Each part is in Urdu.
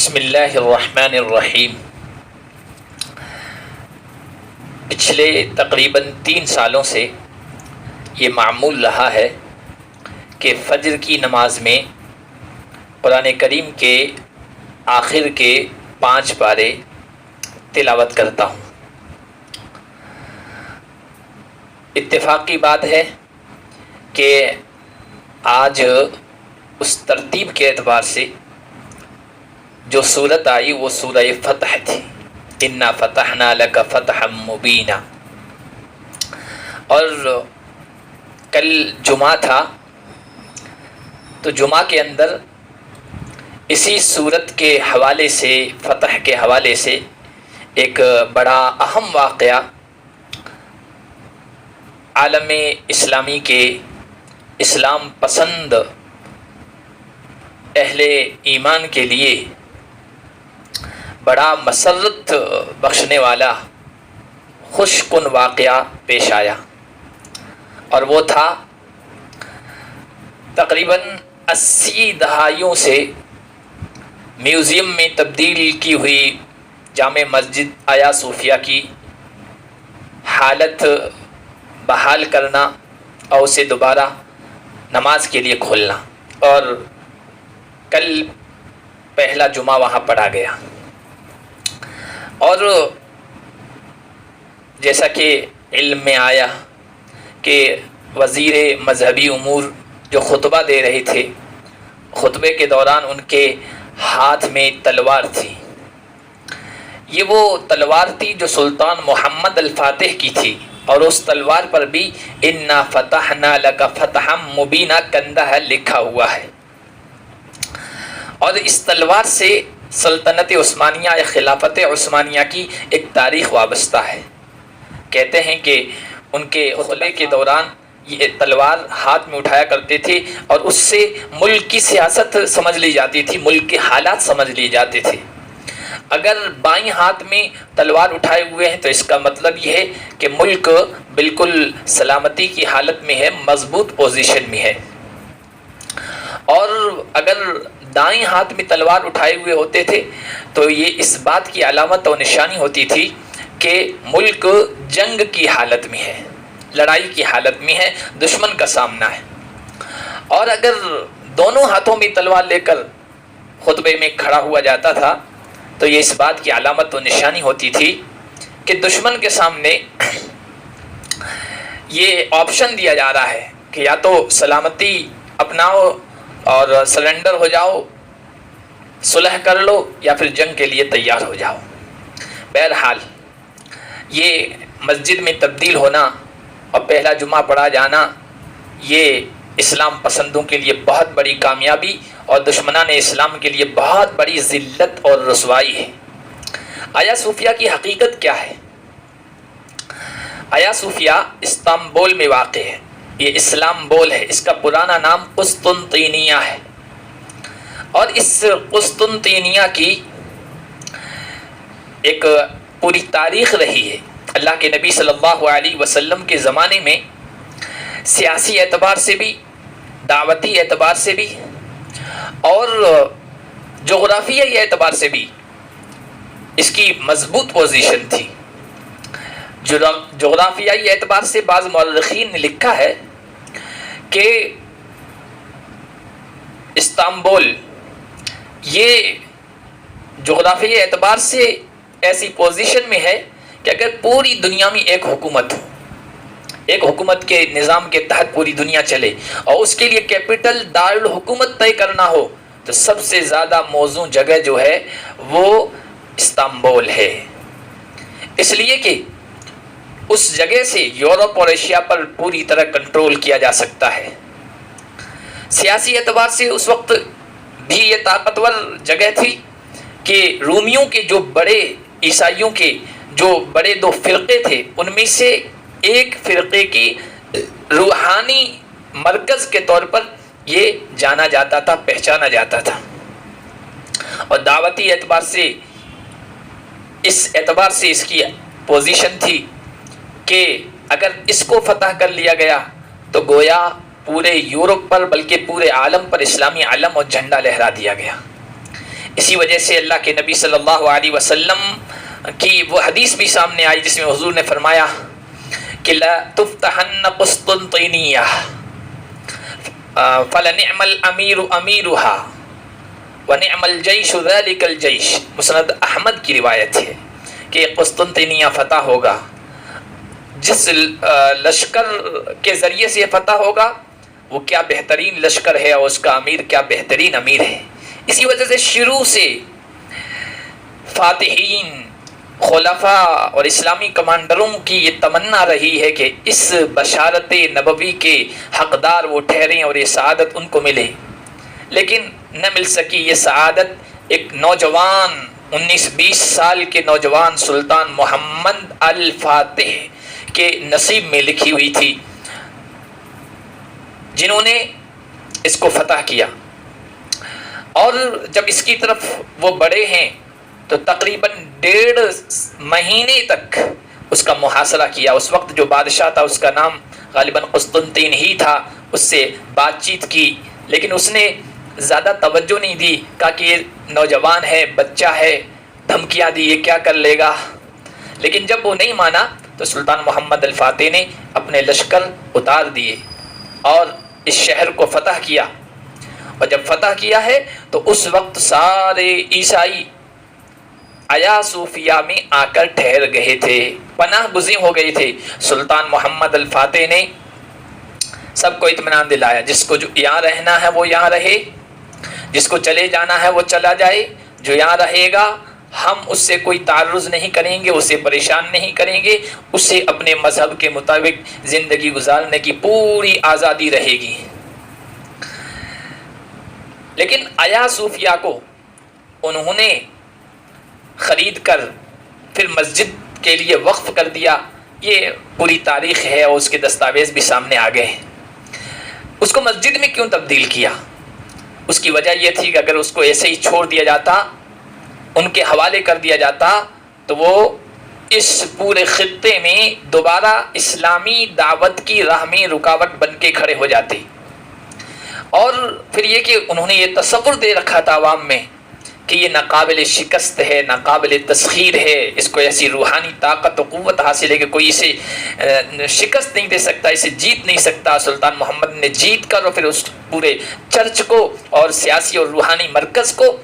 بسم اللہ الرحمن الرحیم۔ پچھلے تقریباً 3 سالوں سے یہ معمول رہا ہے کہ فجر کی نماز میں قرآن کریم کے آخر کے 5 پارے تلاوت کرتا ہوں۔ اتفاق کی بات ہے کہ آج اس ترتیب کے اعتبار سے جو صورت آئی وہ سورہ فتح تھی، انا فتحنا لک فتحا مبینا، اور کل جمعہ تھا تو جمعہ کے اندر اسی صورت کے حوالے سے، فتح کے حوالے سے ایک بڑا اہم واقعہ عالم اسلامی کے اسلام پسند اہل ایمان کے لیے بڑا مسرت بخشنے والا خوش کن واقعہ پیش آیا، اور وہ تھا تقریباً 80 دہائیوں سے میوزیم میں تبدیل کی ہوئی جامع مسجد آیا صوفیہ کی حالت بحال کرنا اور اسے دوبارہ نماز کے لیے کھولنا، اور کل پہلا جمعہ وہاں پڑھا گیا۔ اور جیسا کہ علم میں آیا کہ وزیر مذہبی امور جو خطبہ دے رہے تھے، خطبے کے دوران ان کے ہاتھ میں تلوار تھی۔ یہ وہ تلوار تھی جو سلطان محمد الفاتح کی تھی، اور اس تلوار پر بھی انا فتحنا لک فتحا مبینا کندہ لکھا ہوا ہے، اور اس تلوار سے سلطنت عثمانیہ یا خلافت عثمانیہ کی ایک تاریخ وابستہ ہے۔ کہتے ہیں کہ ان کے خطبے کے دوران یہ تلوار ہاتھ میں اٹھایا کرتے تھے، اور اس سے ملک کی سیاست سمجھ لی جاتی تھی، ملک کے حالات سمجھ لیے جاتے تھے۔ اگر بائیں ہاتھ میں تلوار اٹھائے ہوئے ہیں تو اس کا مطلب یہ ہے کہ ملک بالکل سلامتی کی حالت میں ہے، مضبوط پوزیشن میں ہے، اور اگر دائیں ہاتھ میں تلوار اٹھائے ہوئے ہوتے تھے تو یہ اس بات کی علامت اور نشانی ہوتی تھی کہ ملک جنگ کی حالت میں ہے، لڑائی کی حالت میں ہے، دشمن کا سامنا ہے۔ اور اگر دونوں ہاتھوں میں تلوار لے کر خطبے میں کھڑا ہوا جاتا تھا تو یہ اس بات کی علامت و نشانی ہوتی تھی کہ دشمن کے سامنے یہ آپشن دیا جا رہا ہے کہ یا تو سلامتی اپناؤ اور سرنڈر ہو جاؤ، صلح کر لو، یا پھر جنگ کے لیے تیار ہو جاؤ۔ بہرحال یہ مسجد میں تبدیل ہونا اور پہلا جمعہ پڑھا جانا یہ اسلام پسندوں کے لیے بہت بڑی کامیابی اور دشمنان اسلام کے لیے بہت بڑی ذلت اور رسوائی ہے۔ آیا صوفیہ کی حقیقت کیا ہے؟ آیا صوفیہ استنبول میں واقع ہے، یہ اسلام بول ہے، اس کا پرانا نام قسطنطینیہ ہے، اور اس قسطنطینیہ کی ایک پوری تاریخ رہی ہے۔ اللہ کے نبی صلی اللہ علیہ وسلم کے زمانے میں سیاسی اعتبار سے بھی، دعوتی اعتبار سے بھی، اور جغرافیائی اعتبار سے بھی اس کی مضبوط پوزیشن تھی۔ جغرافیائی اعتبار سے بعض مورخین نے لکھا ہے کہ استنبول یہ جغرافیائی اعتبار سے ایسی پوزیشن میں ہے کہ اگر پوری دنیا میں ایک حکومت ہو، ایک حکومت کے نظام کے تحت پوری دنیا چلے، اور اس کے لیے کیپٹل دارالحکومت طے کرنا ہو، تو سب سے زیادہ موزوں جگہ جو ہے وہ استنبول ہے، اس لیے کہ اس جگہ سے یورپ اور ایشیا پر پوری طرح کنٹرول کیا جا سکتا ہے۔ سیاسی اعتبار سے اس وقت بھی یہ طاقتور جگہ تھی کہ رومیوں کے جو بڑے، عیسائیوں کے جو بڑے 2 فرقے تھے، ان میں سے ایک فرقے کی روحانی مرکز کے طور پر یہ جانا جاتا تھا، پہچانا جاتا تھا، اور دعوتی اعتبار سے اس اعتبار سے اس کی پوزیشن تھی کہ اگر اس کو فتح کر لیا گیا تو گویا پورے یورپ پر بلکہ پورے عالم پر اسلامی علم اور جھنڈا لہرا دیا گیا۔ اسی وجہ سے اللہ کے نبی صلی اللہ علیہ وسلم کی وہ حدیث بھی سامنے آئی جس میں حضور نے فرمایا کہ لا تفتحن قسطنطینیہ فلنعم الامیر امیرها ونعم الجیش ذلک الجیش. مسند احمد کی روایت ہے کہ قسطنطینیہ فتح ہوگا، جس لشکر کے ذریعے سے یہ فتح ہوگا وہ کیا بہترین لشکر ہے اور اس کا امیر کیا بہترین امیر ہے. اسی وجہ سے شروع سے فاتحین، خلفاء اور اسلامی کمانڈروں کی یہ تمنا رہی ہے کہ اس بشارت نبوی کے حقدار وہ ٹھہریں اور یہ سعادت ان کو ملے، لیکن نہ مل سکی. یہ سعادت ایک نوجوان 19-20 سال کے نوجوان سلطان محمد الفاتح کے نصیب میں لکھی ہوئی تھی، جنہوں نے اس کو فتح کیا. اور جب اس کی طرف وہ بڑے ہیں تو تقریباً 1.5 مہینے تک اس کا محاصرہ کیا. اس وقت جو بادشاہ تھا اس کا نام غالباً قسطنطین ہی تھا. اس سے بات چیت کی، لیکن اس نے زیادہ توجہ نہیں دی، کہا کہ یہ نوجوان ہے، بچہ ہے، دھمکیاں دی، یہ کیا کر لے گا. لیکن جب وہ نہیں مانا تو سلطان محمد الفاتح نے اپنے لشکر اتار دیے اور اس شہر کو فتح کیا. اور جب فتح کیا ہے تو اس وقت سارے عیسائی آیا صوفیہ میں آ کر ٹھہر گئے تھے، پناہ گزین ہو گئے تھے. سلطان محمد الفاتح نے سب کو اطمینان دلایا، جس کو جو یہاں رہنا ہے وہ یہاں رہے، جس کو چلے جانا ہے وہ چلا جائے، جو یہاں رہے گا ہم اس سے کوئی تعرض نہیں کریں گے، اسے پریشان نہیں کریں گے، اسے اپنے مذہب کے مطابق زندگی گزارنے کی پوری آزادی رہے گی. لیکن آیا صوفیہ کو انہوں نے خرید کر پھر مسجد کے لیے وقف کر دیا. یہ پوری تاریخ ہے اور اس کے دستاویز بھی سامنے آ گئے. اس کو مسجد میں کیوں تبدیل کیا؟ اس کی وجہ یہ تھی کہ اگر اس کو ایسے ہی چھوڑ دیا جاتا، ان کے حوالے کر دیا جاتا، تو وہ اس پورے خطے میں دوبارہ اسلامی دعوت کی راہ میں رکاوٹ بن کے کھڑے ہو جاتے. اور پھر یہ کہ انہوں نے یہ تصور دے رکھا تھا عوام میں کہ یہ ناقابل شکست ہے، ناقابل تسخیر ہے، اس کو ایسی روحانی طاقت و قوت حاصل ہے کہ کوئی اسے شکست نہیں دے سکتا، اسے جیت نہیں سکتا. سلطان محمد نے جیت کر اور پھر اس پورے چرچ کو اور سیاسی اور روحانی مرکز کو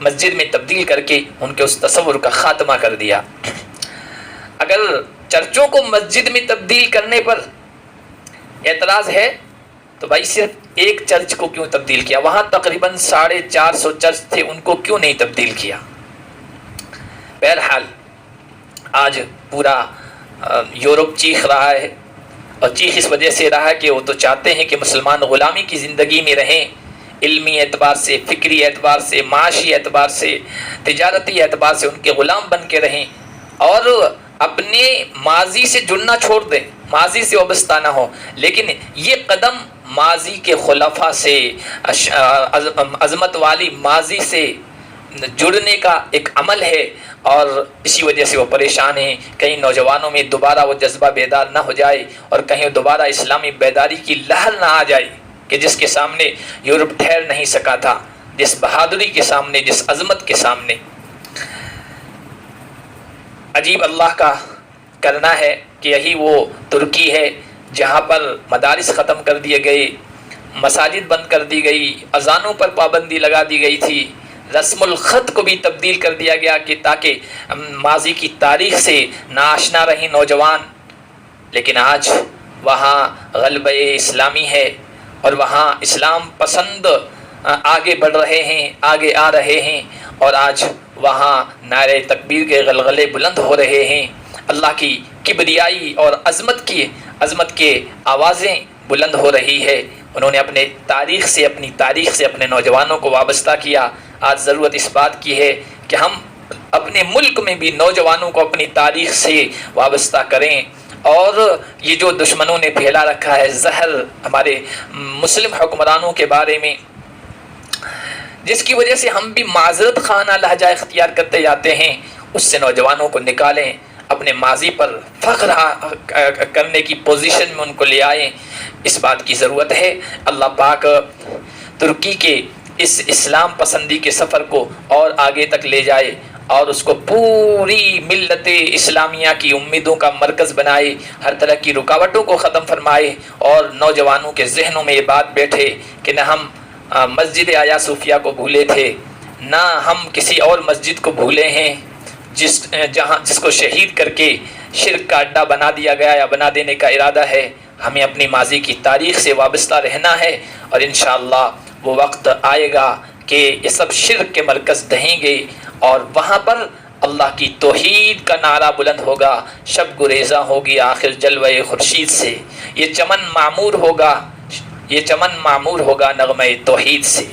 مسجد میں تبدیل کر کے ان کے اس تصور کا خاتمہ کر دیا. اگر چرچوں کو مسجد میں تبدیل کرنے پر اعتراض ہے تو بھائی صرف ایک چرچ کو کیوں تبدیل کیا؟ وہاں تقریباً 450 چرچ تھے، ان کو کیوں نہیں تبدیل کیا؟ بہرحال آج پورا یورپ چیخ رہا ہے، اور چیخ اس وجہ سے رہا ہے کہ وہ تو چاہتے ہیں کہ مسلمان غلامی کی زندگی میں رہیں، علمی اعتبار سے، فکری اعتبار سے، معاشی اعتبار سے، تجارتی اعتبار سے ان کے غلام بن کے رہیں اور اپنے ماضی سے جڑنا چھوڑ دیں، ماضی سے وابستہ نہ ہو. لیکن یہ قدم ماضی کے خلفاء سے، عظمت والی ماضی سے جڑنے کا ایک عمل ہے، اور اسی وجہ سے وہ پریشان ہیں. کہیں نوجوانوں میں دوبارہ وہ جذبہ بیدار نہ ہو جائے اور کہیں دوبارہ اسلامی بیداری کی لہر نہ آ جائے کہ جس کے سامنے یورپ ٹھہر نہیں سکا تھا، جس بہادری کے سامنے، جس عظمت کے سامنے. عجیب اللہ کا کرنا ہے کہ یہی وہ ترکی ہے جہاں پر مدارس ختم کر دیے گئے، مساجد بند کر دی گئی، اذانوں پر پابندی لگا دی گئی تھی، رسم الخط کو بھی تبدیل کر دیا گیا کہ تاکہ ماضی کی تاریخ سے ناآشنا رہیں نوجوان. لیکن آج وہاں غلبہ اسلامی ہے اور وہاں اسلام پسند آگے بڑھ رہے ہیں، آگے آ رہے ہیں، اور آج وہاں نعرہ تکبیر کے غلغلے بلند ہو رہے ہیں. اللہ کی کبریائی اور عظمت کے آوازیں بلند ہو رہی ہے. انہوں نے اپنے تاریخ سے اپنے نوجوانوں کو وابستہ کیا. آج ضرورت اس بات کی ہے کہ ہم اپنے ملک میں بھی نوجوانوں کو اپنی تاریخ سے وابستہ کریں، اور یہ جو دشمنوں نے پھیلا رکھا ہے زہر ہمارے مسلم حکمرانوں کے بارے میں، جس کی وجہ سے ہم بھی معذرت خانہ لہجہ اختیار کرتے جاتے ہیں، اس سے نوجوانوں کو نکالیں، اپنے ماضی پر فخر کرنے کی پوزیشن میں ان کو لے آئیں. اس بات کی ضرورت ہے. اللہ پاک ترکی کے اس اسلام پسندی کے سفر کو اور آگے تک لے جائے اور اس کو پوری ملت اسلامیہ کی امیدوں کا مرکز بنائے، ہر طرح کی رکاوٹوں کو ختم فرمائے، اور نوجوانوں کے ذہنوں میں یہ بات بیٹھے کہ نہ ہم مسجد آیا صوفیہ کو بھولے تھے، نہ ہم کسی اور مسجد کو بھولے ہیں جس کو شہید کر کے شرک کا اڈا بنا دیا گیا یا بنا دینے کا ارادہ ہے۔ ہمیں اپنی ماضی کی تاریخ سے وابستہ رہنا ہے، اور انشاءاللہ وہ وقت آئے گا کہ یہ سب شرک کے مرکز دہیں گے، اور وہاں پر اللہ کی توحید کا نعرہ بلند ہوگا، شب گریزاں ہوگی آخر جلوہ خورشید سے، یہ چمن معمور ہوگا نغمہ توحید سے۔